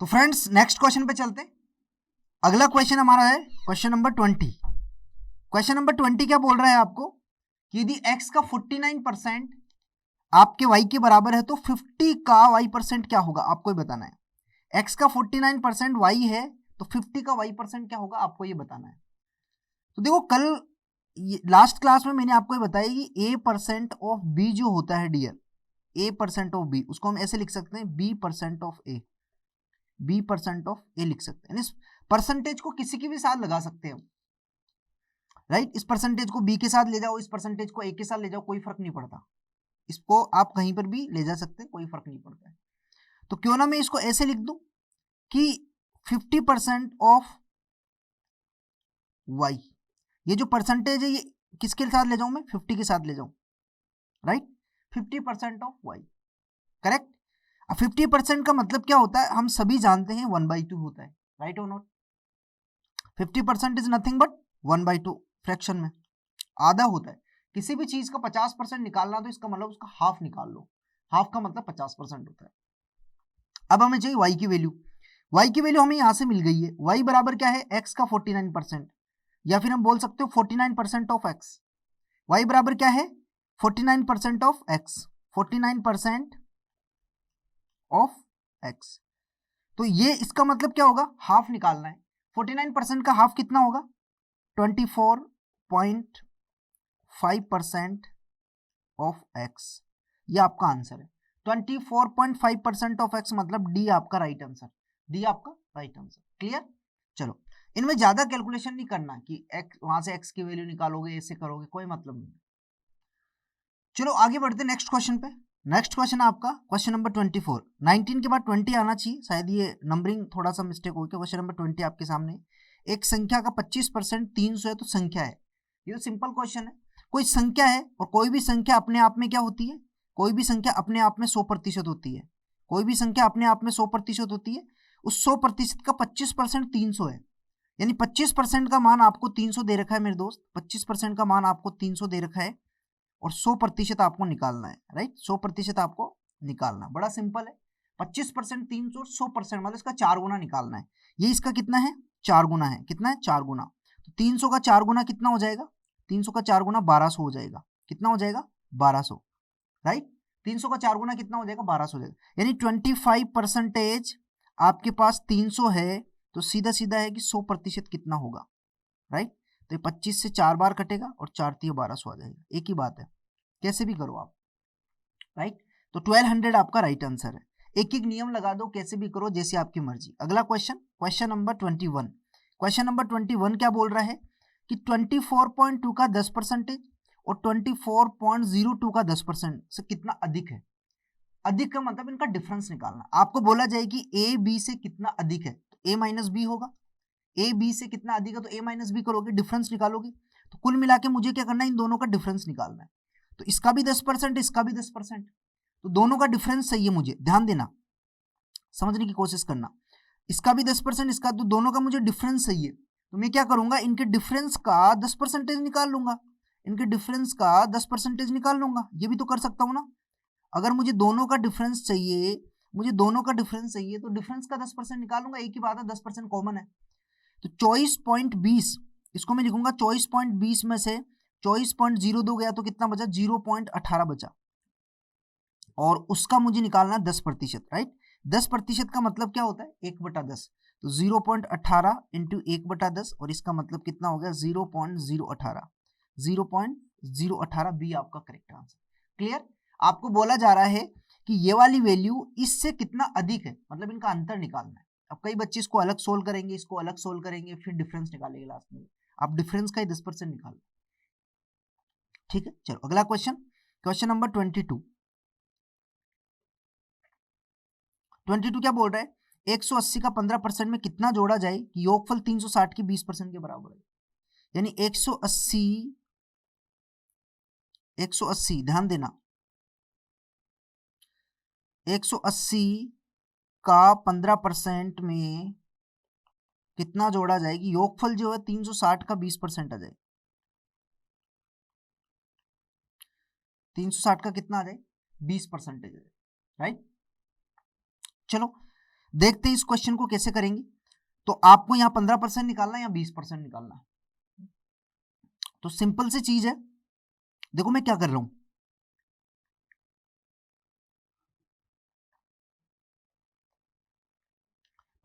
तो friends next question पे चलते। अगला क्वेश्चन हमारा है क्वेश्चन नंबर 20। क्वेश्चन नंबर 20 क्या बोल रहा है आपको कि यदि x का 49% आपके y के बराबर है तो 50 का y% क्या होगा, आपको ही बताना है। x का 49% y है तो 50 का y% क्या होगा, आपको ये बताना है। तो देखो कल लास्ट क्लास में मैंने आपको ये बताया कि a% ऑफ b जो होता है डियर, a% ऑफ b, उसको हम ऐसे लिख सकते हैं b% of a, b% of a लिख सकते हैं। इस परसेंटेज को किसी के भी साथ लगा सकते हैं, राइट। इस परसेंटेज को b के साथ ले जाओ, इस परसेंटेज को a के साथ ले जाओ, कोई फर्क नहीं पड़ता। इसको आप कहीं पर भी ले जा सकते हैं, कोई फर्क नहीं पड़ता है। तो क्यों ना मैं इसको ऐसे लिख दूं कि 50% ऑफ y, ये जो परसेंटेज है ये किसके साथ ले जाऊं मैं, 50 के साथ ले जाऊं, राइट। 50% of y, correct. अब 50% का मतलब क्या होता है, हम सभी जानते हैं 1/2 होता है, राइट और not. 50% is nothing but 1/2, fraction में आधा होता है। किसी भी चीज का 50% निकालना तो इसका मतलब उसका हाफ निकाल लो, हाफ का मतलब 50% होता है। अब हमें चाहिए y की वैल्यू, y की वैल्यू हमें यहां से मिल गई है। y बराबर क्या है, x का 49%, या फिर हम बोल सकते हो 49% ऑफ x। y बराबर क्या है, 49% ऑफ x, 49% ऑफ x। तो ये इसका मतलब क्या होगा, हाफ निकालना है। 49% का हाफ कितना होगा, 24.5% ऑफ x, ये आपका आंसर है। 24.5% ऑफ x मतलब डी आपका राइट आंसर, डी आपका राइट आंसर। क्लियर। चलो इनमें ज्यादा कैलकुलेशन नहीं करना कि x वहां से x की वैल्यू निकालोगे, ऐसे करोगे, कोई मतलब नहीं। चलो आगे बढ़ते नेक्स्ट क्वेश्चन पे। नेक्स्ट क्वेश्चन आपका क्वेश्चन नंबर 24। 19 के बाद 20 आना चाहिए, शायद ये नंबरिंग थोड़ा सा मिस्टेक हो गया। क्वेश्चन नंबर 20 आपके सामने, एक संख्या का 25% 300 है तो संख्या है। ये तो सिंपल क्वेश्चन है। कोई संख्या है और कोई भी संख्या अपने आप में क्या होती है, कोई भी संख्या अपने आप में 100% होती है। कोई भी संख्या अपने आप में 100% होती है। उस 100% का 25% 300 है, यानी 25% का मान आपको 300 दे रखा है मेरे दोस्त। 25% का मान आपको 300 दे रखा है और 100% आपको निकालना है, राइट। 100% आपको निकालना, बड़ा सिंपल है। 25% 300, 100% मतलब इसका 4 गुना निकालना है। ये इसका कितना है, 4 गुना है। कितना है, 4 गुना। तो 300 का 4 गुना कितना हो जाएगा, 300 का 4 गुना 1200 हो जाएगा। कितना हो जाएगा, 1200, राइट। 300 का 4 गुना कितना हो जाएगा, 1200 हो जाएगा। यानी 25% आपके पास 300 है, तो सीधा सीधा है कि 100% कितना होगा, राइट। तो ये 25 से 4 बार कटेगा और 4 3 1200 आ जाएगा, एक ही बात है। कैसे भी करो आप, राइट। तो 1200 आपका राइट आंसर है। एक एक नियम लगा दो, कैसे भी करो, जैसे आपकी मर्जी। अगला question, question number 21। Question number 21 क्या बोल रहा है कि 24.2 का 10% और 24.02 का 10% से कितना अधिक है। अधिक का मतलब इनका डिफरेंस निकालना। आपको बोला जाए कि ए बी से कितना अधिक है, तो ए माइनस बी होगा। ए बी से कितना अधिक है तो ए माइनस बी करोगे, डिफरेंस निकालोगे। तो कुल मिला के मुझे क्या करना है, इन दोनों का डिफरेंस निकालना है। तो इसका भी 10%, इसका भी 10%, तो दोनों का डिफरेंस चाहिए मुझे। ध्यान देना, समझने की कोशिश करना। इसका भी 10%, इसका, तो दोनों का मुझे डिफरेंस चाहिए। तो मैं क्या करूंगा, इनके डिफरेंस का 10% निकाल लूंगा। इनके डिफरेंस का 10% निकाल लूंगा, ये भी तो कर सकता हूं ना। अगर मुझे दोनों का डिफरेंस चाहिए, मुझे दोनों का डिफरेंस चाहिए, तो डिफरेंस का 10% निकालूंगा, एक ही बात है, 10% कॉमन है। तो 24.20, इसको मैं लिखूंगा 24.20 में से 24.02 गया तो कितना बचा, 0.18 बचा। और उसका मुझे निकालना 10%, राइट। 10% का मतलब क्या होता है, 1/10। तो 0.18 इंटू 1/10, और इसका मतलब कितना हो गया, 0.018। 0.018 बी आपका करेक्ट आंसर। क्लियर। आपको बोला जा रहा है कि ये वाली वैल्यू इससे कितना अधिक है, मतलब इनका अंतर निकालना है। अब कई बच्चे इसको अलग सोल्व करेंगे, इसको अलग सोल्व करेंगे, फिर डिफरेंस निकालेंगे लास्ट में। आप डिफरेंस का ही 10% निकालो, ठीक है। चलो अगला क्वेश्चन, क्वेश्चन नंबर 22। 22 क्या बोल रहा है, 180 का 15% में कितना जोड़ा जाए कि योगफल 360 की 20% के बराबर है। यानी 180, 180 ध्यान देना, 180 का 15% में कितना जोड़ा जाए कि योगफल जो है 360 का 20% आ जाए। 360 का कितना आ जाए, 20% आ जाए, राइट। चलो देखते हैं इस क्वेश्चन को कैसे करेंगे। तो आपको यहाँ 15% निकालना है या 20% निकालना है। तो सिंपल सी चीज है, देखो मैं क्या कर रहा हूं,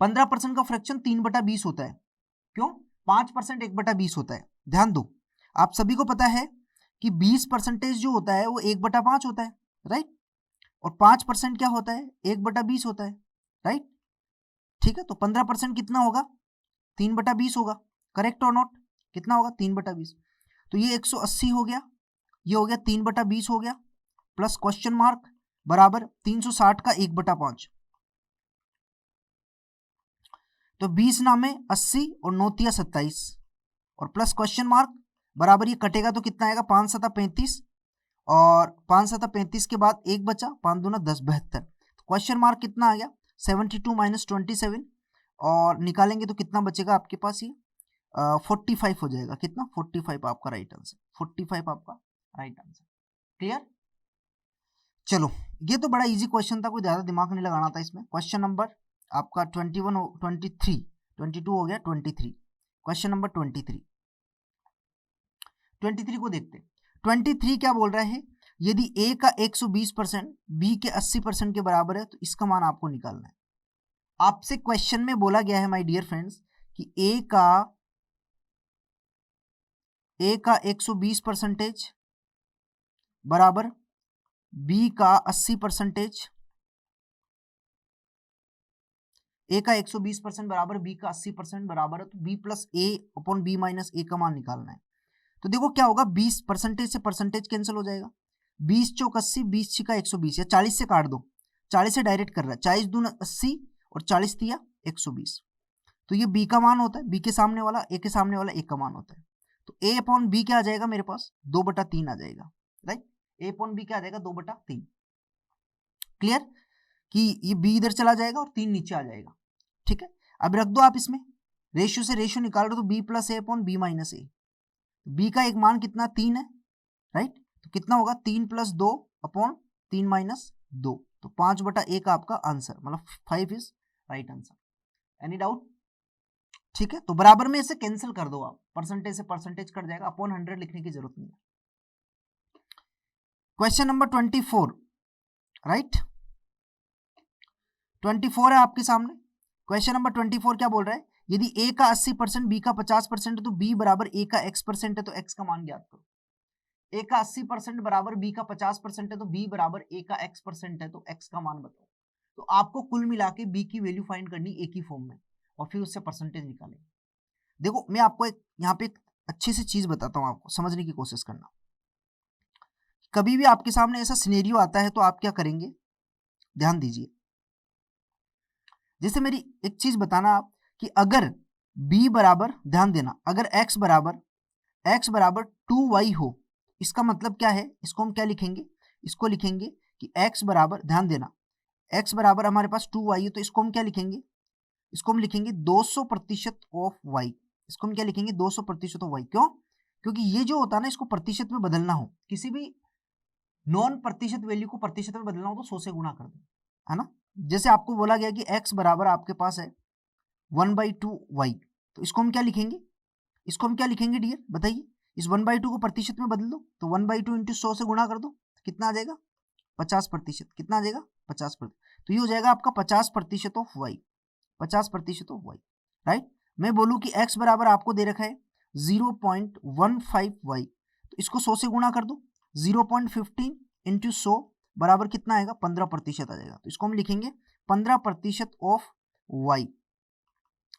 15% का फ्रैक्शन 3/20 होता है। क्यों? 5% 1/20 होता है। ध्यान दो, आप सभी को पता है कि 20% जो होता है वो 1/5 होता है, राइट। और 5% क्या होता है? 1/20 होता है, राइट। ठीक है, तो 15% कितना होगा? 3/20 होगा, करेक्ट और नॉट? कितना होगा? 3/20। तो ये 180 हो गया, ये हो गया 3/20 हो गया, प्लस क्वेश्चन मार्क बराबर 360 का 1/5। तो 20 नामे 80 और 9 तिया 27 और प्लस क्वेश्चन मार्क बराबर, ये कटेगा तो कितना आएगा? 5 7 35 और 5 7 35 के बाद एक बचा, 5 दूना 10 72। क्वेश्चन मार्क कितना आ गया? 72 माइनस 27 और निकालेंगे तो कितना बचेगा आपके पास? ये 45 हो जाएगा। कितना? 45 आपका राइट आंसर, 45 आपका राइट आंसर। क्लियर? चलो, ये तो बड़ा इजी क्वेश्चन था, कोई ज्यादा दिमाग नहीं लगाना था इसमें। क्वेश्चन नंबर आपका 21 23 22 हो गया, 23 क्वेश्चन नंबर 23 को देखते हैं। 23 क्या बोल रहा है? यदि a का 120% b के 80% के बराबर है तो इसका मान आपको निकालना है। आपसे क्वेश्चन में बोला गया है माय डियर फ्रेंड्स कि a का 120% बराबर b का 80%, a का 120% बराबर b का 80% बराबर है, तो b plus a upon b minus a का मान निकालना है। तो देखो क्या होगा, 20% से परसेंटेज कैंसिल हो जाएगा, 20 चौक 80, 20 छिका 120, या 40 से काट दो, 40 से डायरेक्ट कर रहा है, 40 दूना 80 और 40 तिया 120। तो ये b का मान होता है, b के सामने वाला, a के सामने वाला a का मान होता है। तो a अपॉन b क्या आ जाएगा मेरे पास? 2/3 आ जाएगा, राइट। a अपॉन b क्या आ जाएगा? 2/3। क्लियर कि ये b इधर चला जाएगा और 3 नीचे आ जाएगा। ठीक है, अब रख दो आप इसमें, रेशियो से रेशियो निकाल रहे हो तो b प्लस ए अपॉन b माइनस ए। b का एक मान कितना? 3 है, राइट। तो कितना होगा? 3 प्लस 2 अपॉन 3 माइनस 2, तो 5/1 आपका आंसर, मतलब 5 is right answer. Any doubt? ठीक है, तो बराबर में इसे कैंसिल कर दो आप, परसेंटेज से परसेंटेज कट जाएगा, अपॉन 100 लिखने की जरूरत नहीं है। क्वेश्चन नंबर 24, राइट, 24 है आपके सामने। क्वेश्चन नंबर 24 क्या बोल रहा है? यदि a का 80% b का 50% है तो b बराबर a का x% है, तो x का मान ज्ञात करो। a का 80% बराबर b का 50% है तो b बराबर a का x% है, तो x का मान बताओ। तो आपको कुल मिला के b की वैल्यू फाइंड करनी एक ही फॉर्म में और फिर उससे परसेंटेज निकालेंगे। देखो मैं आपको एक यहाँ पे एक अच्छी सी चीज बताता हूँ, आपको समझने की कोशिश करना। कभी भी आपके सामने ऐसा सिनेरियो आता है तो आप क्या करेंगे, ध्यान दीजिए। जैसे मेरी एक चीज बताना आप कि अगर b बराबर, ध्यान देना, अगर x बराबर 2y हो, इसका मतलब क्या है? इसको हम क्या लिखेंगे? इसको लिखेंगे कि x बराबर, ध्यान देना, x बराबर हमारे पास 2y है, तो इसको हम क्या लिखेंगे? इसको हम लिखेंगे 200% ऑफ y। इसको हम क्या लिखेंगे? 200% ऑफ y। क्यों? क्योंकि ये जो होता है ना, इसको प्रतिशत में बदलना हो, किसी भी नॉन प्रतिशत वैल्यू को प्रतिशत में बदलना हो तो 100 से गुणा कर दो, है ना। जैसे आपको बोला गया कि x बराबर आपके पास है 1/2y, तो इसको हम क्या लिखेंगे? इसको हम क्या लिखेंगे डियर, बताइए। इस 1/2 को प्रतिशत में बदल दो, तो 1/2 इंटू 100 से गुणा कर दो, कितना आ जाएगा? 50%। कितना आ जाएगा? 50%। तो ये हो जाएगा आपका 50% of y, 50% of y, right. मैं बोलूं कि x बराबर आपको दे रखा है 0.15y, तो इसको 100 से गुणा कर दो, 0.15 इंटू 100 बराबर कितना आएगा? 15% आ जाएगा। तो इसको हम लिखेंगे 15% ऑफ y,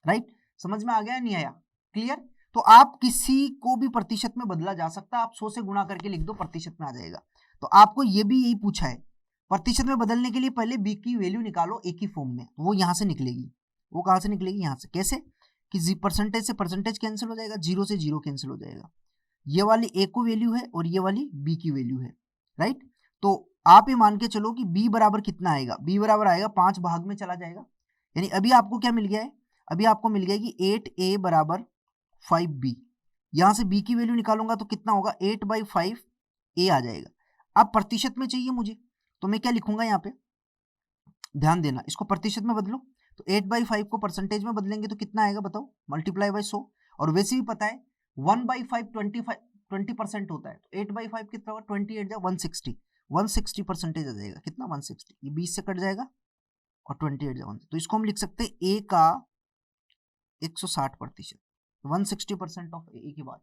राइट। समझ में आ गया नहीं आया? क्लियर? तो आप किसी को भी प्रतिशत में बदला जा सकता है, आप 100 से गुणा करके लिख दो, प्रतिशत में आ जाएगा। तो आपको ये भी यही पूछा है, प्रतिशत में बदलने के लिए पहले b की वैल्यू निकालो एक ही फॉर्म में, वो यहां से निकलेगी। वो कहां से निकलेगी? यहां से। कैसे? कि परसेंटेज से परसेंटेज कैंसिल हो जाएगा, 0 से 0 कैंसिल हो जाएगा। ये वाली a को वैल्यू है और ये वाली b की वैल्यू है, राइट। तो आप ये मान के चलो कि b बराबर कितना आएगा? b बराबर आएगा 5 भाग में चला जाएगा, यानी अभी आपको क्या मिल गया है? अभी आपको मिल गया कि 8a बराबर 5b। यहां से b की वैल्यू निकालूंगा तो कितना होगा? 8/5 a आ जाएगा। अब प्रतिशत में चाहिए मुझे, तो मैं क्या लिखूंगा यहाँ पे, ध्यान देना, इसको प्रतिशत में बदलो, तो 8/5 को परसेंटेज में बदलेंगे तो कितना आएगा बताओ, मल्टीप्लाई बाय 100। और वैसे भी पता है 1/5 20% होता है, तो 8/5 कितना होगा, 28 जा 160, 160 परसेंटेज आ जाएगा, कितना 160, ये 20 से कट जाएगा और 28 जा 1, तो इसको हम लिख सकते हैं ए का 160%, 160% ऑफ ए की बात।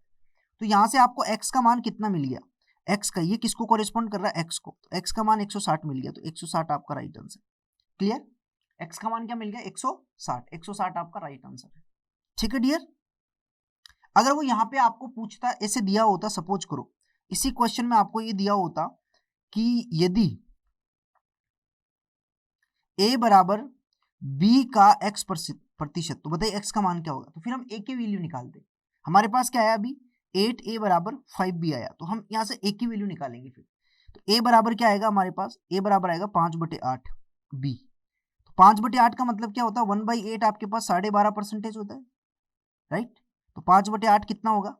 तो यहां से आपको एक्स का मान कितना मिल गया, एक्स का, ये किसको कॉरेस्पॉन्ड कर रहा है, एक्स को, तो एक्स का मान 160 मिल गया, तो 160 आपका राइट आंसर। क्लियर, एक्स का मान क्या मिल गया, 160, 160 आपका राइट आंसर है। ठीक है डियर, अगर वो यहाँ पे आपको पूछता, ऐसे दिया होता, सपोज करो इसी क्वेश्चन में आपको ये दिया होता कि यदि a बराबर b का x प्रतिशत, तो बताइए x का मान क्या होगा, तो फिर हम a की वैल्यू निकालते। हमारे पास क्या आया अभी, 8a बराबर 5b आया, तो हम यहाँ से a की वैल्यू निकालेंगे फिर। तो a बराबर क्या आएगा हमारे पास, a बराबर आएगा 5/8 b। तो 5/8 का मतलब क्या होता है, 1/8 आपके पास 12.5% होता है, राइट। तो 5/8 कितना होगा,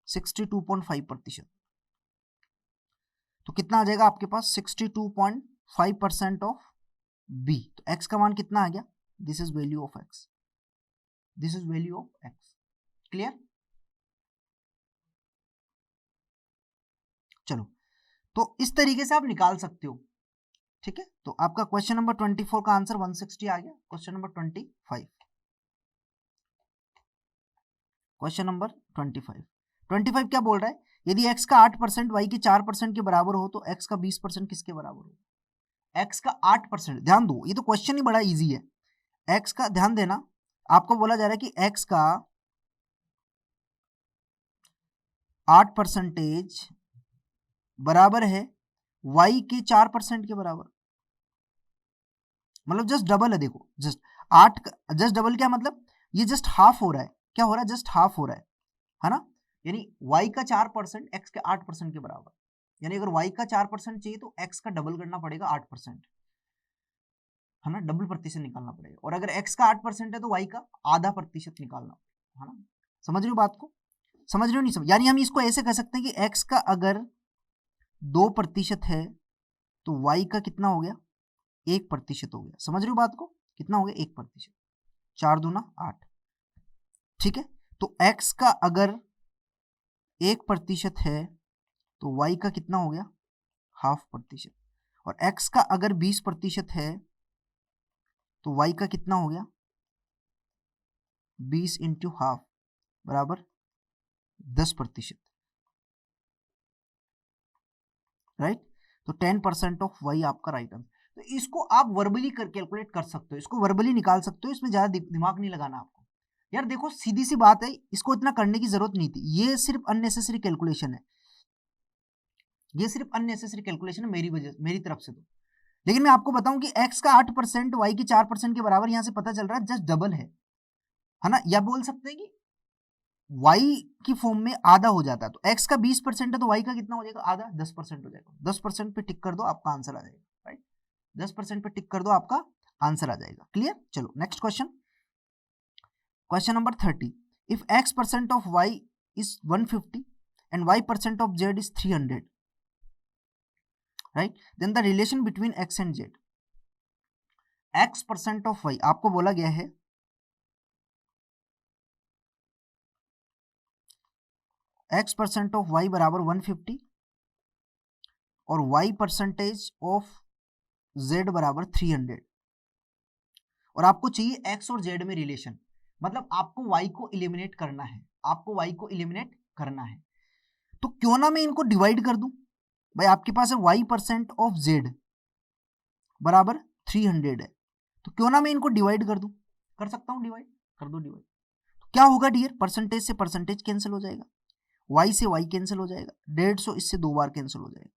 62.5%। तो कितना आ जाएगा आपके पास, 62.5% ऑफ b। तो x का मान कितना आ गया, this is value of x, this is value of x। Clear, चलो, तो इस तरीके से आप निकाल सकते हो। ठीक है, तो आपका क्वेश्चन नंबर 24 का आंसर 160 आ गया। क्वेश्चन नंबर 25, क्वेश्चन नंबर 25 क्या बोल रहा है, यदि x का 8% y के 4% के बराबर हो तो x का 20% किसके बराबर हो, x का 8%, ध्यान दो ये तो क्वेश्चन ही बड़ा इजी है। x का ध्यान देना, आपको बोला जा रहा है कि x का 8% बराबर है y के 4% के बराबर, मतलब जस्ट डबल है। देखो जस्ट 8, जस्ट डबल क्या मतलब, ये जस्ट हाफ हो रहा है, क्या हो रहा है, जस्ट हाफ हो रहा है ना। यानी y का 4% x के 8% के बराबर, यानी अगर y का 4% चाहिए तो x का डबल करना पड़ेगा 8%, है ना, डबल प्रतिशत निकालना पड़ेगा। और अगर x का 8% है तो y का आधा प्रतिशत निकालना पड़ेगा, है ना। समझ रहे हो बात को, समझ रहे हो नहीं समझ, यानी हम इसको ऐसे कह सकते हैं कि x का अगर 2% है तो y का कितना हो गया, 1% हो गया। समझ रहे हो बात को, कितना हो गया, 1%, 4 दूना 8। ठीक है, तो x का अगर 1% है तो y का कितना हो गया, 0.5%। और x का अगर 20% है तो y का कितना हो गया, 20 इंटू हाफ बराबर 10%, राइट। तो 10% ऑफ y आपका राइट आंसर। तो इसको आप वर्बली कैलकुलेट कर सकते हो, इसको वर्बली निकाल सकते हो, इसमें ज्यादा दिमाग नहीं लगाना आपको। यार देखो सीधी सी बात है, इसको इतना करने की जरूरत नहीं थी, ये सिर्फ अननेसेसरी कैलकुलेशन है, ये सिर्फ अननेसेसरी कैलकुलेशन है मेरी वजह, मेरी तरफ से तो। लेकिन मैं आपको बताऊं कि x का 8% y की 4% के बराबर, यहां से पता चल रहा है जस्ट डबल है ना। या बोल सकते हैं कि y की फॉर्म में आधा हो जाता है, तो x का 20% है तो y का कितना हो जाएगा, आधा, 10% हो जाएगा। 10% पे टिक कर दो, आपका आंसर आ जाएगा, राइट। 10% पे टिक कर दो, आपका आंसर आ जाएगा। क्लियर, चलो next question, question number 30। If x% of y is 150 and y% of z is 300, right, then the relation between x and z, x% of y आपको बोला गया है x% ऑफ y बराबर 150 और y% ऑफ z बराबर 300, और आपको चाहिए x और z में रिलेशन, मतलब आपको y को इलिमिनेट करना है, आपको y को इलिमिनेट करना है। तो क्यों ना मैं इनको डिवाइड कर दूं, भाई आपके पास है y% ऑफ z बराबर 300 है, तो क्यों ना मैं इनको डिवाइड कर दूं, कर सकता हूं डिवाइड, कर दो डिवाइड। तो क्या होगा डियर, परसेंटेज से परसेंटेज कैंसिल हो जाएगा, y से y कैंसिल हो जाएगा, 150 इससे 2 बार कैंसिल हो जाएगा।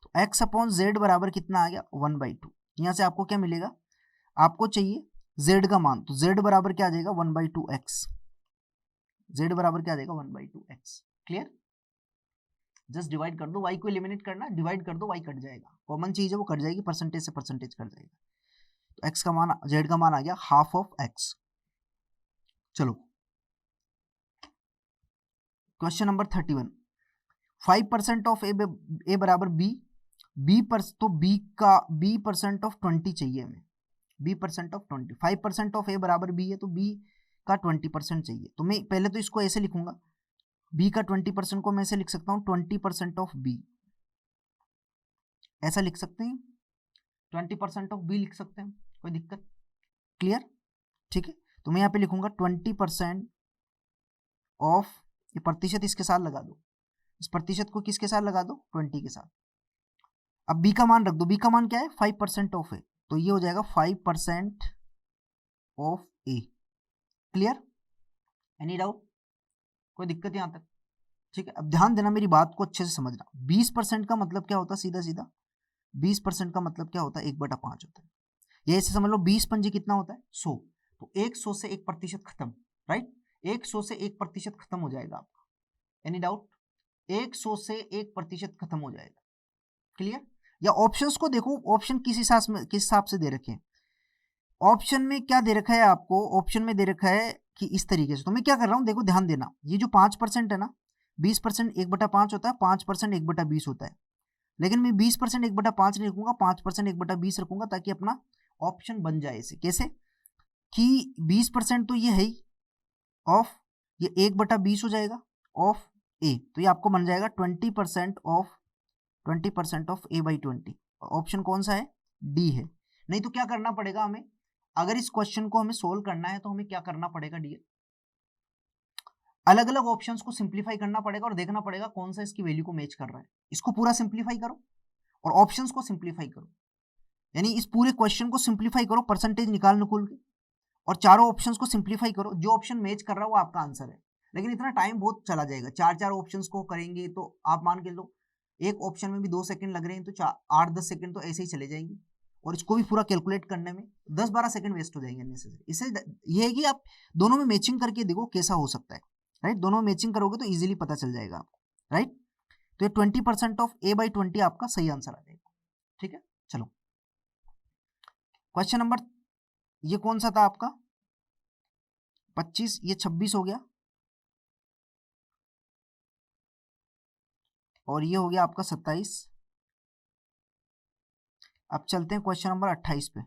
तो x अपॉन z बराबर कितना आ गया, 1/2। यहाँ से आपको क्या मिलेगा, आपको चाहिए z का मान, तो z बराबर क्या आ जाएगा, 1/2x, z बराबर क्या आ जाएगा, 1/2x। क्लियर, जस्ट डिवाइड कर दो, y को एलिमिनेट करना, डिवाइड कर दो, y कट जाएगा, कॉमन चीज है वो कट जाएगी, परसेंटेज से परसेंटेज कट जाएगा। तो x का मान, z का मान आ गया हाफ ऑफ x। चलो क्वेश्चन नंबर 31। 5% ऑफ ए बराबर बी, तो बी का b% ऑफ 20 चाहिए हमें, b percent of 20, 5% of a बराबर b है तो b का 20% चाहिए। तो मैं पहले तो इसको ऐसे लिखूंगा, b का 20% को मैं ऐसे लिख सकता हूँ 20% ऑफ b, ऐसा लिख सकते हैं, 20% ऑफ b लिख सकते हैं, कोई दिक्कत? क्लियर? ठीक है, तो मैं यहाँ पे लिखूंगा 20% ऑफ, ये प्रतिशत इसके साथ लगा दो, इस प्रतिशत को किसके साथ लगा दो? 20 के साथ। अब b का मान रख दो, b का मान क्या है? 5% ऑफ है, तो ये हो जाएगा 5% of a। Clear? Any doubt? कोई दिक्कत यहां तक? ठीक है, अब ध्यान देना, मेरी बात को अच्छे से समझना। 20% का मतलब क्या होता है? सीधा सीधा 20% का मतलब क्या होता है? 1/5 होता है। ये ऐसे समझ लो, 20 पंजे कितना होता है? 100। तो 100 से 1% खत्म, राइट? 100 से 1% खत्म हो जाएगा आपका। Any doubt? 100 से 1% खत्म हो जाएगा। क्लियर? या ऑप्शंस को देखो, ऑप्शन किस हिसाब से दे रखे हैं। ऑप्शन में क्या दे रखा है आपको? ऑप्शन में दे रखा है कि इस तरीके से। तो मैं क्या कर रहा हूं, देखो ध्यान देना, ये जो 5% है ना, 20% 1/5 होता है, 5% 1/20 होता है, लेकिन मैं 20% 1/5 नहीं रखूंगा, 5% 1/20 रखूंगा, ताकि अपना ऑप्शन बन जाए। इसे कैसे कि 20% तो ये है ही ऑफ, ये 1/20 हो जाएगा ऑफ ए, तो ये आपको बन जाएगा 20% ऑफ a/20। ऑप्शन कौन सा है? डी है। नहीं तो क्या करना पड़ेगा हमें, अगर इस क्वेश्चन को हमें सोल्व करना है तो हमें क्या करना पड़ेगा डियर? अलग अलग ऑप्शंस को सिंप्लीफाई करना पड़ेगा और देखना पड़ेगा कौन सा इसकी वैल्यू को मैच कर रहा है। इसको पूरा सिंप्लीफाई करो और ऑप्शंस को सिंप्लीफाई करो, यानी इस पूरे क्वेश्चन को सिंप्लीफाई करो, परसेंटेज निकाल निकल के, और चारों ऑप्शंस को सिंप्लीफाई करो। जो ऑप्शन मैच कर रहा है वो आपका आंसर है। लेकिन इतना टाइम बहुत चला जाएगा, चार चार ऑप्शंस को करेंगे तो आप मान के लो एक ऑप्शन में भी 2 सेकंड लग रहे हैं, तो 8-10 सेकंड तो ऐसे ही चले जाएंगे, और इसको भी पूरा कैलकुलेट करने में 10-12 सेकंड वेस्ट हो जाएंगे अननेसेसरी। इससे ये है कि आप दोनों में मैचिंग करके देखो कैसा हो सकता है, राइट? दोनों में मैचिंग करोगे तो इजीली पता चल जाएगा आपको, राइट? तो ये 20% ऑफ a/20 आपका सही आंसर आ जाएगा। ठीक है, चलो क्वेश्चन नंबर, ये कौन सा था आपका? 25, ये 26 हो गया, और ये हो गया आपका 27। अब चलते हैं क्वेश्चन नंबर 28 पे।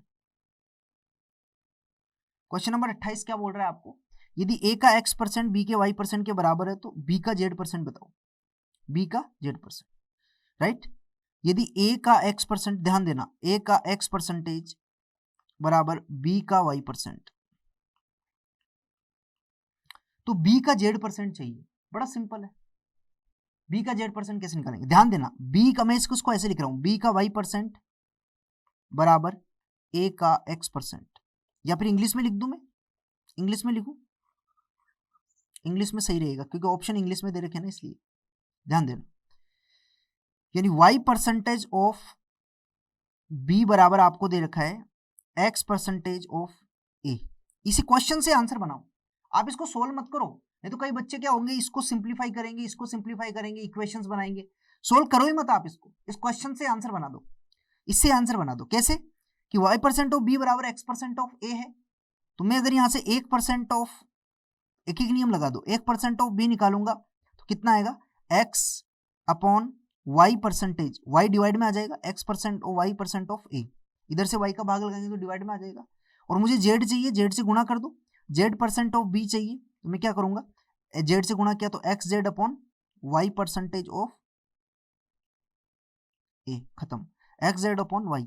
क्वेश्चन नंबर 28 क्या बोल रहा है आपको? यदि a का x% b के y% के बराबर है तो b का z% बताओ, b का z%, राइट? यदि a का x%, ध्यान देना, a का x% बराबर b का y%, तो b का z% चाहिए। बड़ा सिंपल है, b का z% कैसे निकालेंगे? ध्यान देना, b का, मैं इसको ऐसे लिख रहा हूं, b का y% बराबर a का x%, या फिर इंग्लिश में लिख दूं, मैं इंग्लिश में लिखूं, इंग्लिश में सही रहेगा क्योंकि ऑप्शन इंग्लिश में दे रखे हैं ना, इसलिए ध्यान देना। यानी y% ऑफ b बराबर आपको दे रखा है x% ऑफ a। इसी क्वेश्चन से आंसर बनाओ, आप इसको सोल्व मत करो, नहीं तो कई बच्चे क्या होंगे, इसको सिंप्लीफाई करेंगे, इसको सिंप्लीफाई करेंगे, इक्वेशंस बनाएंगे। सोल्व करो ही मत आप इसको, इस क्वेश्चन से आंसर बना दो, इससे आंसर बना दो। कैसे कि y% ऑफ b बराबर x% ऑफ a है, तो मैं अगर यहां से 1% ऑफ, एक एक नियम लगा दो, 1% ऑफ b निकालूंगा तो कितना आएगा? x upon y%, y divide में आ जाएगा, x% और y% ऑफ a, इधर से y का भाग लगाएंगे तो डिवाइड में आ जाएगा। और मुझे z चाहिए, z से गुणा कर दो, z% ऑफ b चाहिए, तो मैं क्या करूंगा, z से गुणा किया तो xz upon y% of a, खत्म, xz अपॉन y,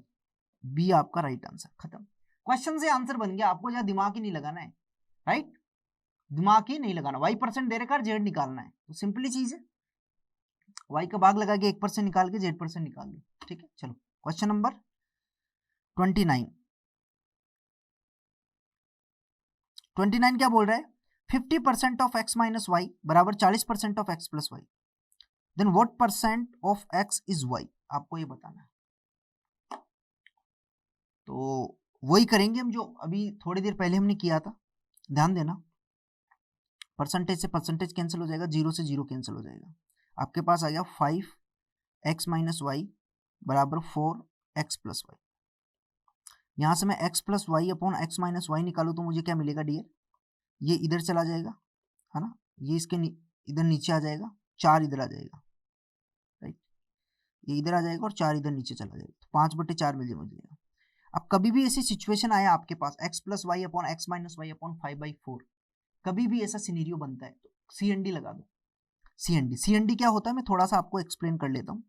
b आपका राइट आंसर, खत्म। क्वेश्चन से आंसर बन गया, आपको ज्यादा दिमाग ही नहीं लगाना है, राइट? दिमाग ही नहीं लगाना, y% दे रखा है, z निकालना है, तो सिंपली चीज है, y का भाग लगा के 1% निकाल के z% निकाल लो। ठीक है, चलो क्वेश्चन नंबर 29। 29 क्या बोल रहा है? 50% ऑफ x माइनस वाई बराबर 40% of x plus y, then what percent of x is y, आपको ये बताना है। तो वही करेंगे हम जो अभी थोड़ी देर पहले हमने किया था, ध्यान देना, परसेंटेज से परसेंटेज कैंसिल हो जाएगा, 0 से 0 कैंसिल हो जाएगा, आपके पास आ गया 5x माइनस वाई बराबर 4x प्लस वाई। यहां से मैं x plus y upon x minus y निकालू तो मुझे क्या मिलेगा डियर? ये इधर चला जाएगा, है ना, ये इसके इधर नीचे आ जाएगा, 4 इधर आ जाएगा, राइट? ये इधर आ जाएगा और 4 इधर नीचे चला जाएगा, तो 5/4 मिल जाएगा। अब कभी भी ऐसी सिचुएशन आया आपके पास x plus y upon x minus y upon 5/4, कभी भी ऐसा सिनेरियो बनता है तो CND लगा दो। CND क्या होता है मैं थोड़ा सा आपको एक्सप्लेन कर लेता हूँ।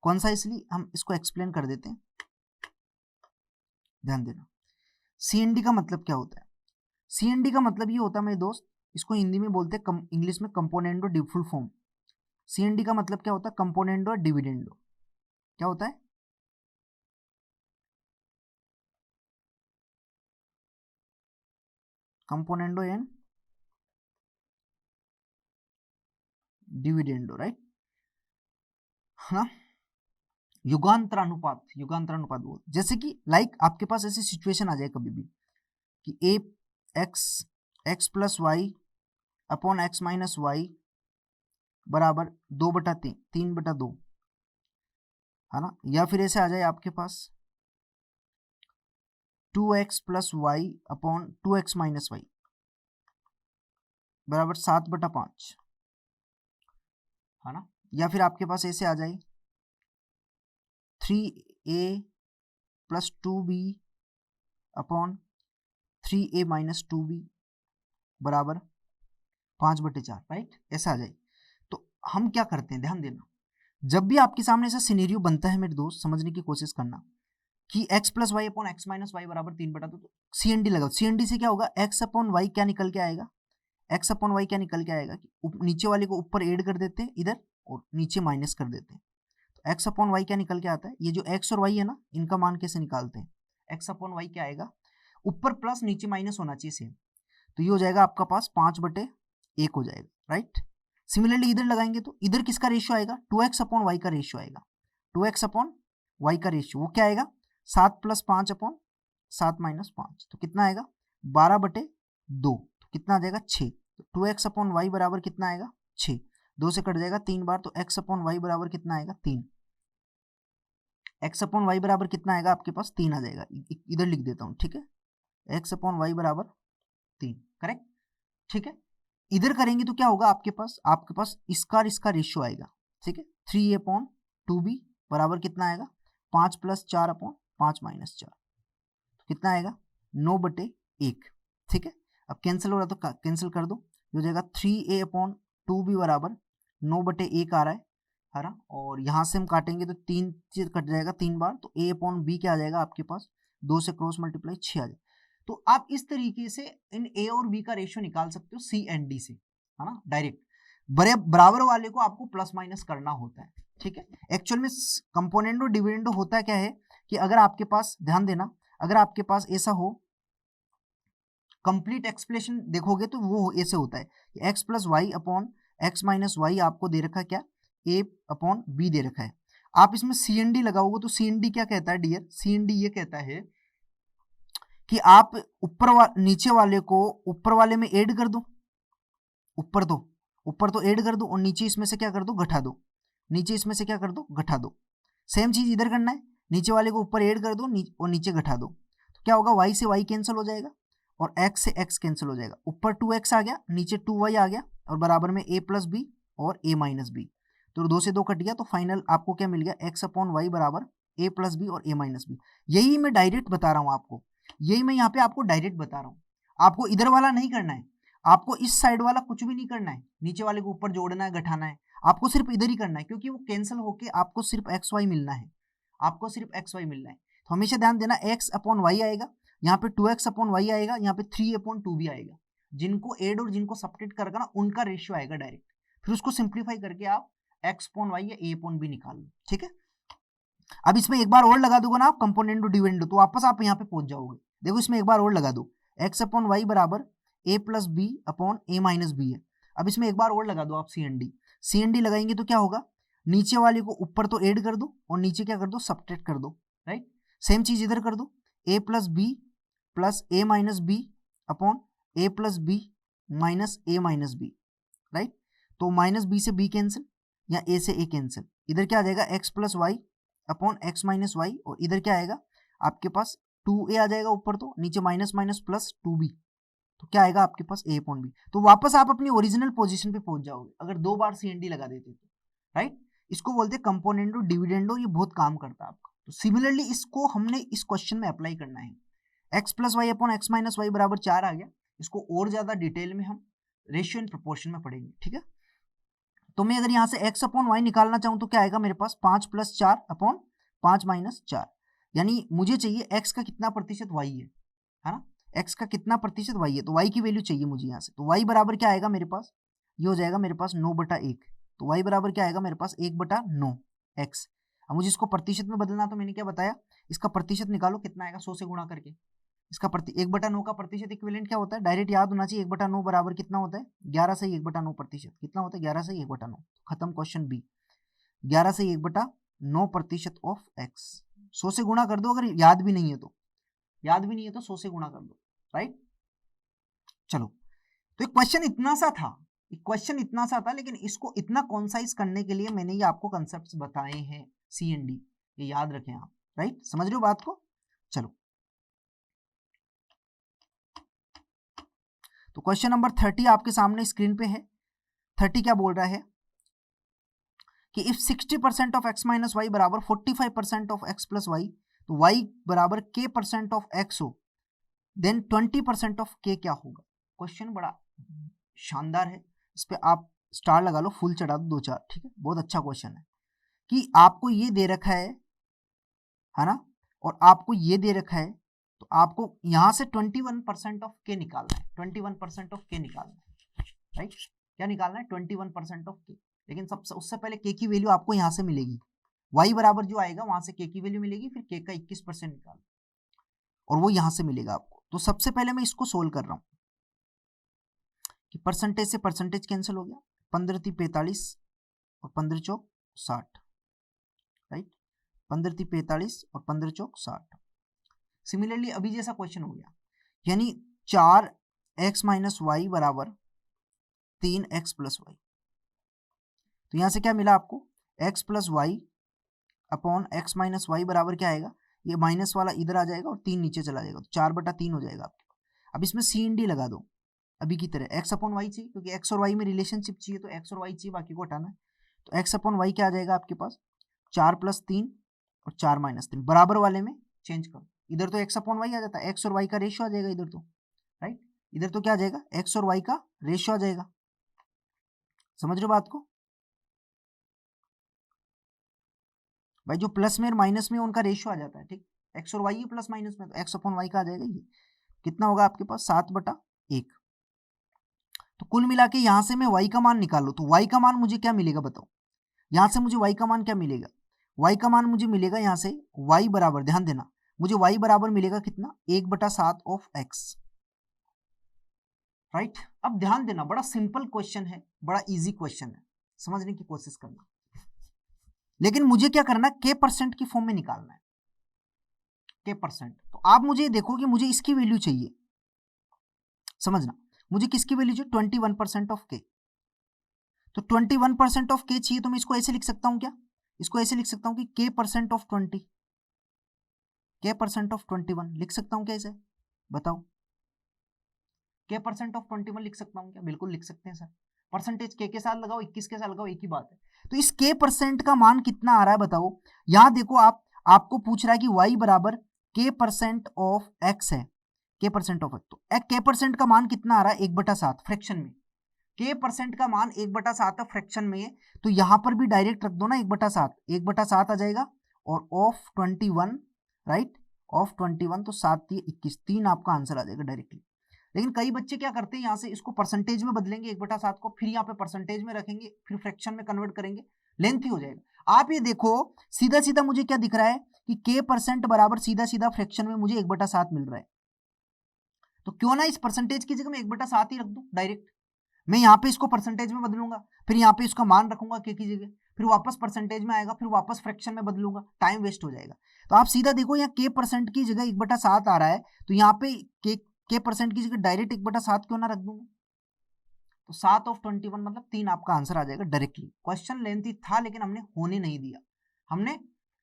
कौन सा, इसलिए हम इसको एक्सप्लेन कर देते हैं, ध्यान देना। CND का मतलब क्या होता है? CND का मतलब ये होता है मेरे दोस्त, इसको हिंदी में बोलते हैं इंग्लिश में कंपोनेंडो डिफुल फॉर्म। CND का मतलब क्या होता है? Componendo dividendo. क्या होता है? कंपोनेंडो एंड डिविडेंडो, राइट, है ना। युगांतरानुपात बोल, जैसे कि लाइक आपके पास ऐसी सिचुएशन आ जाए कभी भी कि x plus y upon x minus y बराबर 2/3, 3/2, है ना। या फिर ऐसे आ जाए आपके पास 2x plus y upon 2x minus y बराबर 7/5, है ना। या फिर आपके पास ऐसे आ जाए 3a plus 2b upon 3a minus 2b बराबर 5/4, राइट, ऐसा आ जाए। तो हम क्या करते हैं, ध्यान देना, जब भी आपके सामने ऐसा सिनेरियो बनता है मेरे दोस्त, समझने की कोशिश करना कि x plus y upon x minus y बराबर 3/2, तो CND लगाओ। CND से क्या होगा, x अपॉन वाई क्या निकल के आएगा, x अपॉन वाई क्या निकल के आएगा कि नीचे वाले को ऊपर ऐड कर देते हैं इधर और नीचे माइनस कर देते हैं। तो x अपॉन वाई क्या निकल के आता है, ये जो x और y है ना, इनका मान कैसे निकालते हैं, x अपॉन वाई क्या आएगा, ऊपर प्लस नीचे माइनस होना चाहिए सेम, तो ये हो जाएगा आपका पास 5/1 हो जाएगा, राइट। सिमिलरली इधर लगाएंगे तो इधर किसका रेशियो आएगा, 2x अपॉन वाई का रेशियो आएगा, 2x अपॉन वाई का रेशियो वो क्या आएगा, 7 + 5 अपॉन 7 - 5, तो कितना आएगा 12/2, तो कितना आ जाएगा 6। तो 2x अपॉन वाई बराबर कितना आएगा 6, 2 से कट जाएगा 3 बार, तो x अपॉन वाई बराबर कितना आएगा 3, x अपॉन वाई बराबर कितना आएगा आपके पास 3 आ जाएगा, इधर लिख देता हूँ, ठीक है, x अपॉन वाई बराबर 3, करेक्ट, ठीक है। इधर करेंगे तो क्या होगा आपके पास इसका रेशियो आएगा, ठीक है, 3a अपॉन 2b बराबर कितना आएगा 5 + 4 अपॉन 5 - 4, तो कितना आएगा 9/1, ठीक है। अब कैंसिल हो रहा तो कैंसिल कर दो, हो जाएगा 3a अपॉन 2b बराबर 9/1 आ रहा है ना, और यहाँ से हम काटेंगे तो 3 से कट जाएगा 3 बार, तो a अपॉन b क्या आ जाएगा आपके पास 2 से क्रॉस मल्टीप्लाई 6 आ जाएगा। तो आप इस तरीके से इन a और b का रेशियो निकाल सकते हो CND से, है ना, डायरेक्ट। बराबर वाले को आपको प्लस माइनस करना होता है, ठीक है। एक्चुअल में कंपोनेंडो डिविडेंडो होता क्या है कि अगर आपके पास, ध्यान देना, अगर आपके पास ऐसा हो कंप्लीट एक्सप्लेनेशन देखोगे तो वो ऐसे होता है कि x plus y upon x minus y आपको दे रखा है क्या, a अपॉन b दे रखा है। आप इसमें CND लगाओगे तो CND क्या कहता है डियर, CND ये कहता है कि आप नीचे वाले को ऊपर वाले में ऐड कर दो, ऊपर तो ऐड कर दो और नीचे इसमें से क्या कर दो घटा दो, नीचे इसमें से क्या कर दो घटा दो। सेम चीज इधर करना है, नीचे वाले को ऊपर ऐड कर दो और नीचे घटा दो, तो क्या होगा y से y कैंसिल हो जाएगा और x से x कैंसिल हो जाएगा, ऊपर 2x आ गया नीचे 2y आ गया और बराबर में a प्लस बी और a माइनस बी, तो 2 से 2 कट गया, तो फाइनल आपको क्या मिल गया x अपॉन वाई बराबर a प्लस बी और a माइनस बी। यही मैं डायरेक्ट बता रहा हूँ आपको, यही मैं यहाँ पे आपको डायरेक्ट बता रहा हूँ, आपको इधर वाला नहीं करना है, आपको इस साइड वाला कुछ भी नहीं करना है, नीचे वाले को ऊपर जोड़ना है घटाना है, आपको सिर्फ इधर ही करना है, क्योंकि वो कैंसिल होके आपको सिर्फ एक्स वाई मिलना है, आपको सिर्फ एक्स वाई मिलना है। तो हमेशा ध्यान देना x अपॉन वाई आएगा, यहाँ पे 2x अपॉन वाई आएगा, यहाँ पे 3 अपॉन 2b आएगा, जिनको एड और जिनको सब्ट्रैक्ट करना ना उनका रेशियो आएगा डायरेक्ट, फिर उसको सिंप्लीफाई करके आप x अपॉन वाई या a अपॉन b निकाल लो, ठीक है। अब इसमें एक बार और लगा दोगे ना आप कंपोनेंडो डिविडेंडो, तो वापस आप यहाँ पे पहुंच जाओगे। देखो इसमें एक बार और लगा दो, x अपॉन वाई बराबर a plus b upon a minus b है। अब इसमें एक बार और लगा दो आप CND लगाएंगे तो क्या होगा, नीचे वाले को ऊपर तो ऐड कर दो और नीचे क्या कर दो सब्ट्रैक्ट कर दो, राइट। सेम चीज इधर कर दो, a plus b plus a minus b upon a plus b minus a minus b, right. तो माइनस b से b कैंसिल या a से a कैंसिल, इधर क्या आ जाएगा x plus y upon x minus y, और इधर क्या आएगा आपके पास 2a आ जाएगा ऊपर, तो नीचे माइनस माइनस प्लस 2b, तो क्या आएगा आपके पास a अपॉन बी। तो वापस आप अपनी ओरिजिनल पोजीशन पे पहुंच जाओगे अगर 2 बार CND लगा देते तो, राइट। इसको बोलते हैं कंपोनेंडो डिविडेंडो, ये बहुत काम करता है आपका, तो सिमिलरली इसको हमने इस क्वेश्चन में अप्लाई करना है। x plus y upon x minus y बराबर 4 आ गया। इसको और ज्यादा डिटेल में हम रेशियो एंड प्रोपोर्शन में पढ़ेंगे, ठीक है। तो मैं अगर यहाँ से x अपॉन वाई निकालना चाहूँ तो क्या आएगा मेरे पास, 5 प्लस 4 अपॉन 5 माइनस 4, यानी मुझे चाहिए x का कितना प्रतिशत y है ना, x का कितना प्रतिशत y है, तो y की वैल्यू चाहिए मुझे यहाँ से। तो y बराबर क्या आएगा मेरे पास, ये हो जाएगा मेरे पास 9/1। तो y बराबर क्या आएगा मेरे पास 1/9 x। अब मुझे इसको प्रतिशत में बदलना, तो मैंने क्या बताया, इसका प्रतिशत निकालो कितना आएगा, 100 से गुणा करके। इसका 1/9 का प्रतिशत इक्विवेलेंट क्या होता है, डायरेक्ट याद होना चाहिए, 1/9 बराबर कितना होता है, 11 से 1/9 प्रतिशत कितना होता है, 11 से 1/9। खत्म क्वेश्चन बी, 11 से 1/9 प्रतिशत ऑफ एक्स। 100 से गुणा कर दो, अगर याद भी नहीं है तो, याद भी नहीं है तो 100 से गुणा कर दो, राइट। चलो, तो एक क्वेश्चन इतना सा था, क्वेश्चन इतना सा था, लेकिन इसको इतना कॉन्साइज करने के लिए मैंने ये आपको कंसेप्ट्स बताए हैं, सी एंड डी, ये याद रखें आप, राइट, समझ रहे हो बात को। चलो, तो क्वेश्चन नंबर 30 आपके सामने स्क्रीन पे है। 30 क्या बोल रहा है कि if 60% of x minus y बराबर 45% ऑफ x प्लस वाई, तो y बराबर k% ऑफ x हो, देन 20% ऑफ k क्या होगा। क्वेश्चन बड़ा शानदार है, इस पे आप स्टार लगा लो, फुल चढ़ा दो 2-4, ठीक है। बहुत अच्छा क्वेश्चन है कि आपको ये दे रखा है ना, और आपको ये दे रखा है, तो आपको यहां से 21% ऑफ के निकालना है, 21% ऑफ के निकालना है, राइट। क्या निकालना है, 21% ऑफ के। लेकिन सबसे उससे पहले के की वैल्यू आपको यहां से मिलेगी, y बराबर जो आएगा वहां से के की वैल्यू मिलेगी, फिर के का 21% निकाल, और वो यहां से मिलेगा आपको। तो सबसे पहले मैं इसको सोल्व कर रहा हूं कि परसेंटेज से परसेंटेज कैंसिल हो गया, 15×3 = 45 और 15×4 = 60, राइट। 15×3 = 45 और 15×4 = 60। सिमिलरली अभी जैसा क्वेश्चन हो गया, यानी 4x माइनस वाई बराबर 3x प्लस वाई। तो यहां से क्या मिला आपको, x plus y upon x minus y बराबर क्या आएगा, ये माइनस वाला इधर आ जाएगा और 3 नीचे चला जाएगा, तो 4/3 हो जाएगा आपके पास। अब इसमें सी एंड डी लगा दो अभी की तरह, x अपॉन वाई चाहिए क्योंकि x और y में रिलेशनशिप चाहिए, तो x और y चाहिए, बाकी को हटाना है। तो x अपॉन वाई क्या आ जाएगा आपके पास, 4 + 3 और 4 - 3, बराबर वाले में चेंज करो, इधर तो x अपॉन वाई आ जाता है, x और y का रेशियो आ जाएगा इधर तो, राइट। इधर तो क्या आ जाएगा, x और y का रेशियो आ जाएगा। समझ रहे हो बात को भाई, जो प्लस में और माइनस में उनका रेशियो आ जाता है, ठीक। x और y ही प्लस माइनस में, तो x अपॉन वाई का आ जाएगा, ये कितना होगा आपके पास 7/1। तो कुल मिला के यहां से मैं y का मान निकाल लो, तो y का मान मुझे क्या मिलेगा बताओ, यहां से मुझे y का मान क्या मिलेगा, y का मान मुझे मिलेगा यहां से y बराबर, ध्यान देना, मुझे y बराबर मिलेगा कितना, 1/7 ऑफ x, राइट। अब ध्यान देना, बड़ा सिंपल क्वेश्चन है, बड़ा इजी क्वेश्चन है, समझने की कोशिश करना, लेकिन मुझे क्या करना है, k% की फॉर्म में निकालना है, k%। तो आप मुझे देखो कि मुझे इसकी वैल्यू चाहिए, समझना, मुझे किसकी वैल्यू चाहिए, 21% ऑफ k। तो 21% ऑफ k चाहिए, तो मैं इसको ऐसे लिख सकता हूं क्या, इसको ऐसे लिख सकता हूं कि k% ऑफ 20, k% ऑफ 21 लिख सकता हूं क्या, ऐसे बताओ, k% ऑफ 21 लिख सकता हूं क्या, बिल्कुल लिख सकते हैं सर। परसेंटेज के साथ लगाओ, 21 के साथ लगाओ, एक ही बात है। तो इस k% का मान कितना आ रहा है बताओ, यहां देखो आपको पूछ रहा है कि y बराबर k% ऑफ x है, k% ऑफ x, तो k% का मान कितना आ रहा है, 1/7 फ्रैक्शन में, k% का मान 1/7 है फ्रैक्शन में, तो यहां पर भी डायरेक्ट रख दो ना, 1/7, 1/7 आ जाएगा, और ऑफ 21, राइट, ऑफ 21, तो 7 × 21, 3 आपका आंसर आ जाएगा डायरेक्टली। लेकिन कई बच्चे क्या करते हैं, यहाँ से इसको परसेंटेज में बदलेंगे 1/7 को, फिर यहाँ पे परसेंटेज में रखेंगे, फिर फ्रैक्शन में कन्वर्ट करेंगे, लेंथी हो जाएगा। आप ये देखो, सीधा सीधा मुझे क्या दिख रहा है कि k% बराबर सीधा सीधा फ्रैक्शन में मुझे 1/7 मिल रहा है, तो क्यों ना इस परसेंटेज की जगह मैं 1/7 ही रख दूं डायरेक्ट। मैं यहाँ पे इसको परसेंटेज में बदलूंगा, फिर यहाँ पे इसका मान रखूंगा k की जगह, फिर वापस परसेंटेज में आएगा, फिर वापस फ्रैक्शन में बदलूंगा, टाइम वेस्ट हो जाएगा। तो आप सीधा देखो, यहाँ k% की जगह 1/7 आ रहा है, तो यहाँ पे k% की जगह डायरेक्ट 1/7 क्यों ना रख दूंगा, तो 7 ऑफ 21 मतलब 3 आपका आंसर आ जाएगा डायरेक्टली। क्वेश्चन लेंथी था, लेकिन हमने होने नहीं दिया, हमने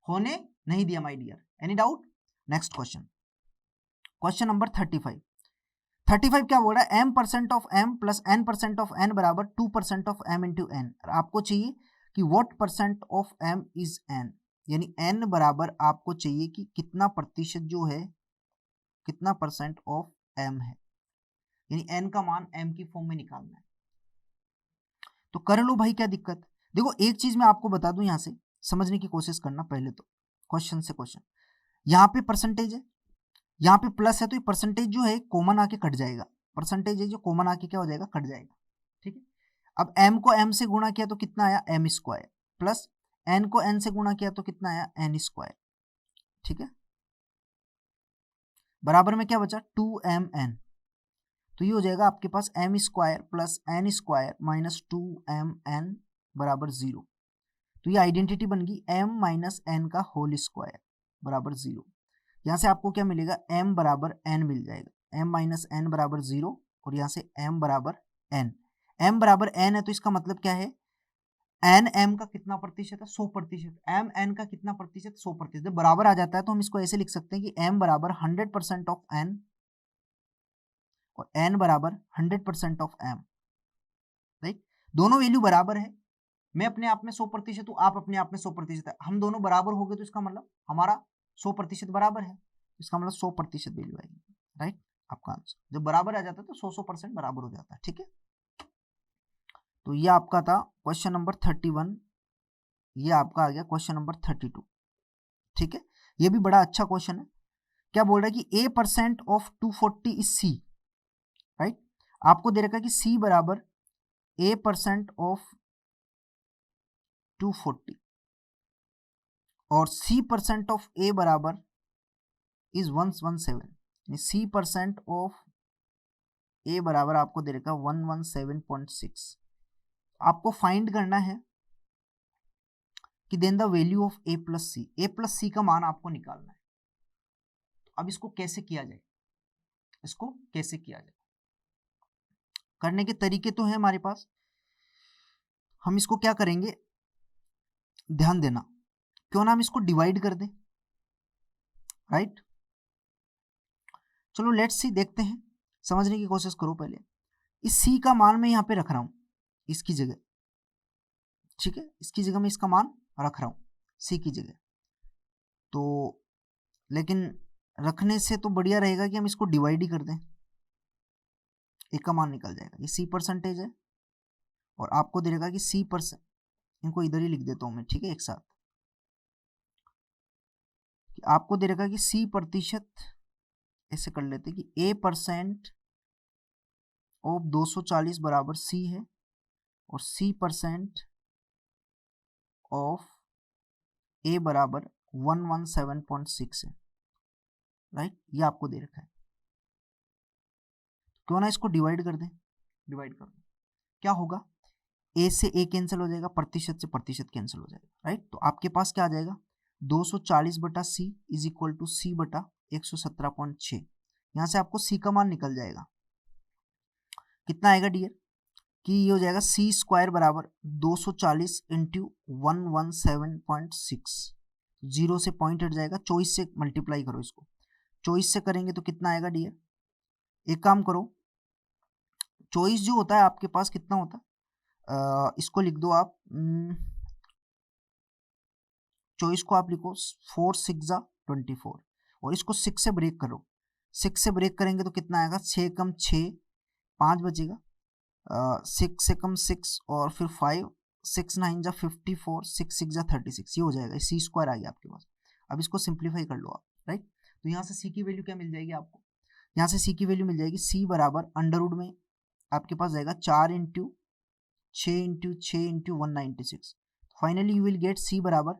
होने नहीं दिया my dear. Any doubt, next question, question number 35 क्या बोल रहा है, m% of m plus n% of n बराबर 2% ऑफ m इंटू n। आपको चाहिए कि what % of m is n, यानी n बराबर आपको चाहिए कि कितना प्रतिशत जो है, कितना परसेंट ऑफ m है, यानी n का मान m की फॉर्म में निकालना है। तो कर लो भाई, क्या दिक्कत। देखो एक चीज मैं आपको बता दूं, यहां से समझने की कोशिश करना पहले तो, क्वेश्चन से क्वेश्चन। यहाँ पे परसेंटेज है, यहाँ पे प्लस है, तो ये परसेंटेज जो है कॉमन आके कट जाएगा, परसेंटेज है जो कॉमन आके क्या हो जाएगा, कट जाएगा, ठीक है। अब m को m से गुणा किया तो कितना आया, m स्क्वायर, प्लस n को n से गुणा किया तो कितना आया, n स्क्वायर, ठीक है। बराबर में क्या बचा, 2mn, तो ये हो जाएगा आपके पास m square plus n square minus 2mn बराबर 0। तो ये आइडेंटिटी बन गई m माइनस n का होल स्क्वायर बराबर 0। यहाँ से आपको क्या मिलेगा, m बराबर n मिल जाएगा, m माइनस n बराबर 0, और यहाँ से m बराबर n, m बराबर n है तो इसका मतलब क्या है, n m का कितना प्रतिशत है, 100%, m n का कितना प्रतिशत, 100%। जब बराबर आ जाता है तो हम इसको ऐसे लिख सकते हैं कि m बराबर 100% ऑफ n और n बराबर 100% ऑफ m, राइट। दोनों वैल्यू बराबर है, मैं अपने आप में 100% हूँ, आप अपने आप में 100% है, हम दोनों बराबर हो गए तो इसका मतलब हमारा 100% बराबर है, इसका मतलब 100% वैल्यू आएगी, राइट। आपका आंसर जब बराबर आ जाता है तो 100% बराबर हो जाता है, ठीक है। तो ये आपका था क्वेश्चन नंबर 31, ये आपका आ गया क्वेश्चन नंबर 32, ठीक है। ये भी बड़ा अच्छा क्वेश्चन है। क्या बोल रहा है कि a% of 240 is c, right. आपको दे रखा है कि c बराबर a% ऑफ 240 और c% ऑफ a बराबर इज 117, c% ऑफ a बराबर आपको दे रखा 117.6। आपको फाइंड करना है कि then the value of a plus C का मान आपको निकालना है। तो अब इसको कैसे किया जाए, इसको कैसे किया जाए, करने के तरीके तो हैं हमारे पास। हम इसको क्या करेंगे, ध्यान देना, क्यों ना हम इसको डिवाइड कर दें, राइट। चलो लेट्स सी, देखते हैं, समझने की कोशिश करो पहले। इस सी का मान मैं यहाँ पे रख रहा हूं, इसकी जगह, ठीक है, इसकी जगह मैं इसका मान रख रहा हूं, सी की जगह। तो लेकिन रखने से तो बढ़िया रहेगा कि हम इसको डिवाइड ही कर दें, एक का मान निकल जाएगा। ये c% है और आपको दे देगा कि c%, इनको इधर ही लिख देता हूं मैं, ठीक है, एक साथ। कि आपको दे रखा कि c%, ऐसे कर लेते कि a% ऑफ 240 बराबर c है और c% ऑफ a बराबर 117.6 है, राइट। ये आपको दे रखा है, क्यों ना इसको डिवाइड कर दें, डिवाइड कर दें, क्या होगा, a से a कैंसिल हो जाएगा, प्रतिशत से प्रतिशत कैंसिल हो जाएगा, राइट। तो आपके पास क्या आ जाएगा, 240 बटा c is equal to c बटा 117.6। यहाँ से आपको c का मान निकल जाएगा, कितना आएगा डियर, कि ये हो जाएगा c स्क्वायर बराबर 240 इंटू 117.6, 0 से पॉइंट हट जाएगा, 24 से मल्टीप्लाई करो इसको, 24 से करेंगे तो कितना आएगा डियर, एक काम करो, 24 जो होता है आपके पास कितना होता है, इसको लिख दो आप, 24 को आप लिखो 4 6 24 और इसको 6 से ब्रेक करो, 6 से ब्रेक करेंगे तो कितना आएगा, 6 कम 6 5 बचेगा, 6 से कम 6 और फिर 5, 6 9 जा 54, 6 6 जा 36, ये हो जाएगा, सी स्क्वायर आ गया आपके पास। अब इसको सिंप्लीफाई कर लो आप, राइट। तो यहाँ से सी की वैल्यू क्या मिल जाएगी आपको, यहाँ से सी की वैल्यू मिल जाएगी, सी बराबर अंडरवुड में आपके पास जाएगा 4 into 6 into 6 into 196, finally you will get C बराबर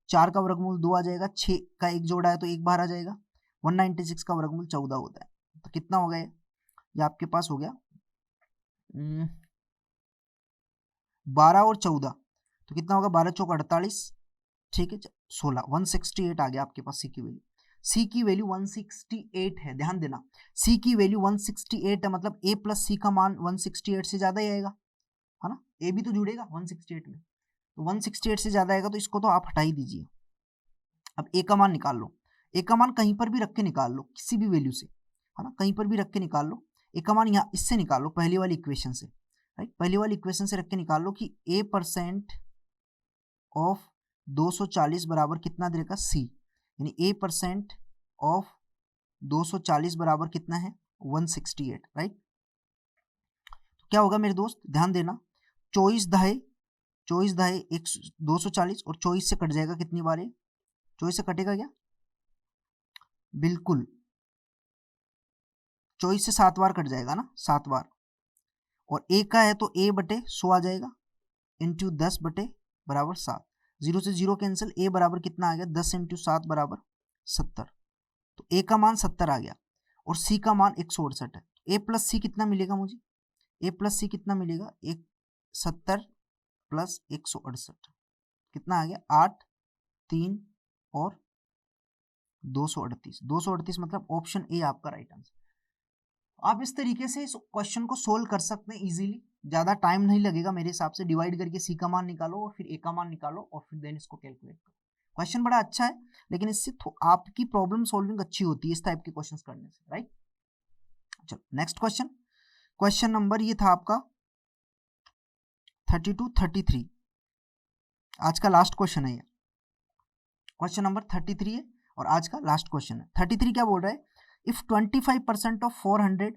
4 का वर्गमूल 2 आ जाएगा, 6 का एक जोड़ा है तो एक बार आ जाएगा, 196 का वर्गमूल 14 होता है, तो कितना हो गया, ये आपके पास हो गया 12 और 14, तो कितना होगा, 12 चौक 48, ठीक है, 16, 168 आ गया आपके पास सी की वैल्यू। सी की वैल्यू 168 है, ध्यान देना, सी की वैल्यू 168 है, मतलब a प्लस सी का मान 168 से ज्यादा ही आएगा, है ना, ए भी तो जुड़ेगा 168 में, तो 168 से ज्यादा आएगा, तो इसको तो आप हटा ही दीजिए। अब ए का मान निकाल लो, ए का मान कहीं पर भी रख के निकाल लो, किसी भी वैल्यू से, है ना, कहीं पर भी रख के निकाल लो, ए का मान यहाँ इससे निकाल लो, पहली वाली इक्वेशन से, राइट, पहली वाली इक्वेशन से रख के निकाल लो कि a% ऑफ 240 बराबर कितना दे रखा सी, यानी a% ऑफ 240 बराबर कितना है 168, राइट। तो क्या होगा मेरे दोस्त, ध्यान देना, 24 दहाई 240 और 24 से कट जाएगा कितनी बार, 24 से कटेगा क्या, बिल्कुल 24 से 7 बार कट जाएगा ना, 7 बार, और a का है तो a बटे 100 आ जाएगा इंटू 10 बटे बराबर 7, 0 से 0 कैंसिल, a बराबर कितना आ गया 10 इंटू 7 बराबर 70, तो a का मान 70 आ गया और c का मान 168 है। a प्लस सी कितना मिलेगा मुझे, a प्लस सी कितना मिलेगा, 70 प्लस 168 कितना आ गया 8, 3 और 238, 238 मतलब ऑप्शन ए आपका राइट आंसर। आप इस तरीके से इस क्वेश्चन को सोल्व कर सकते हैं इजीली, ज्यादा टाइम नहीं लगेगा मेरे हिसाब से। डिवाइड करके सी का मान निकालो और फिर ए का मान निकालो और फिर देन इसको कैलकुलेट करो। क्वेश्चन बड़ा अच्छा है, लेकिन इससे आपकी प्रॉब्लम सॉल्विंग अच्छी होती है इस टाइप के क्वेश्चंस करने से, राइट। चलो नेक्स्ट क्वेश्चन, क्वेश्चन नंबर ये था आपका 32, 33, आज का लास्ट क्वेश्चन है ये, क्वेश्चन नंबर 33 है और आज का लास्ट क्वेश्चन है। 33 क्या बोल रहा है, if 25% of 400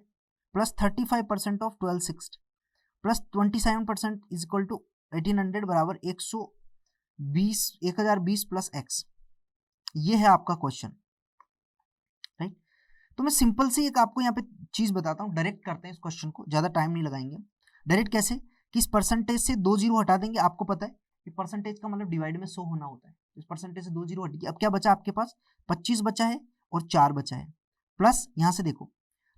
plus 35% of 1260 plus 27% is equal to 1800 बराबर 1020 प्लस एक्स, ये है आपका क्वेश्चन, राइट। तो मैं सिंपल सी एक आपको यहाँ पे चीज बताता हूँ, डायरेक्ट करते हैं इस क्वेश्चन को, ज्यादा टाइम नहीं लगाएंगे। डायरेक्ट कैसे, कि इस परसेंटेज से 2 जीरो हटा देंगे, आपको पता है कि परसेंटेज का मतलब डिवाइड में 100 होना होता है, इस परसेंटेज से 2 जीरो हट गया। अब क्या बचा आपके पास, 25 बचा है और 4 बचा है, प्लस यहाँ से देखो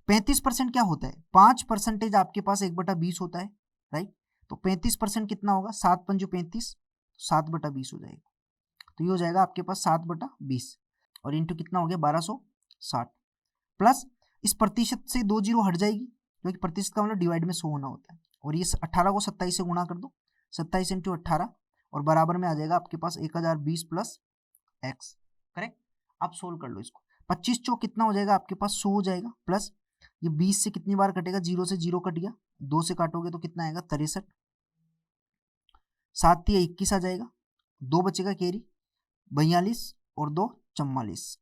35% क्या होता है, 5% आपके पास 1/20 होता है, राइट। तो 35% कितना होगा, 7 पंजो 35, 7/20 हो जाएगा, तो ये हो जाएगा आपके पास 7/20 और इंटू कितना हो गया 1260, प्लस इस प्रतिशत से 2 जीरो हट जाएगी क्योंकि प्रतिशत का मतलब डिवाइड में 100 होना होता है, और ये 18 को 27 से गुणा कर दो, 27 इंटू 18 और बराबर में आ जाएगा आपके पास 1020 प्लस एक्स, करेक्ट। आप सोल्व कर लो इसको, 25 चौक कितना हो जाएगा आपके पास 100 हो जाएगा, प्लस ये 20 से कितनी बार कटेगा, 0 से 0 कट गया, 2 से काटोगे तो कितना आएगा 63, 7 3 21 आ जाएगा, 2 बचेगा कैरी 42 और 2 44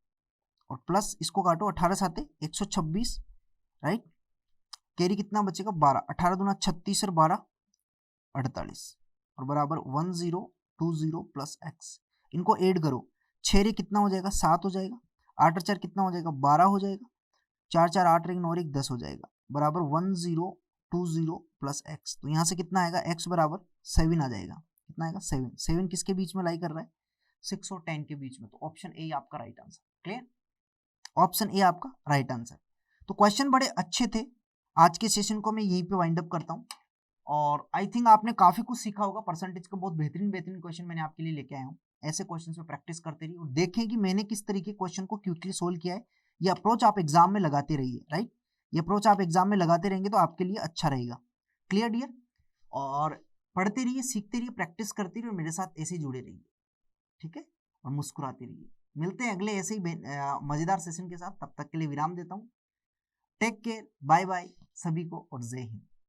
और प्लस इसको काटो 18 7 126, राइट। कैरी कितना बचेगा 12, 18 दूना 36 और 12 48 और बराबर 1020 प्लस एक्स, इनको ऐड करो, 6 कितना हो जाएगा 7 हो जाएगा, 8 4 कितना हो जाएगा 12 हो जाएगा, 4 4 8 9 1 10 हो जाएगा, बराबर 1020 प्लस एक्स। तो यहाँ से कितना आएगा, एक्स बराबर 7 आ जाएगा, कितना आएगा 7, 7 किसके बीच में लाई कर रहा है, 6 और 10 के बीच में, तो ऑप्शन ए आपका right answer, clear, option A आपका राइट आंसर। तो क्वेश्चन बड़े अच्छे थे, आज के सेशन को मैं यहीं पे वाइंड अप करता हूँ और आई थिंक आपने काफी कुछ सीखा होगा। परसेंटेज का बहुत बेहतरीन क्वेश्चन मैंने आपके लिए लेके आया हूँ, ऐसे क्वेश्चन पे प्रैक्टिस करते रहिए और देखें कि मैंने किस तरीके क्वेश्चन को क्विकली सोल्व किया है। ये अप्रोच आप एग्जाम में लगाते रहिए, राइट, ये अप्रोच आप एग्जाम में लगाते रहेंगे तो आपके लिए अच्छा रहेगा, क्लियर डियर। और पढ़ते रहिए, सीखते रहिए, प्रैक्टिस करते रहिए और मेरे साथ ऐसे ही जुड़े रहिए, ठीक है, और मुस्कुराते रहिए। मिलते हैं अगले ऐसे ही मजेदार सेशन के साथ, तब तक के लिए विराम देता हूँ। टेक केयर, बाय बाय सभी को और जय हिंद।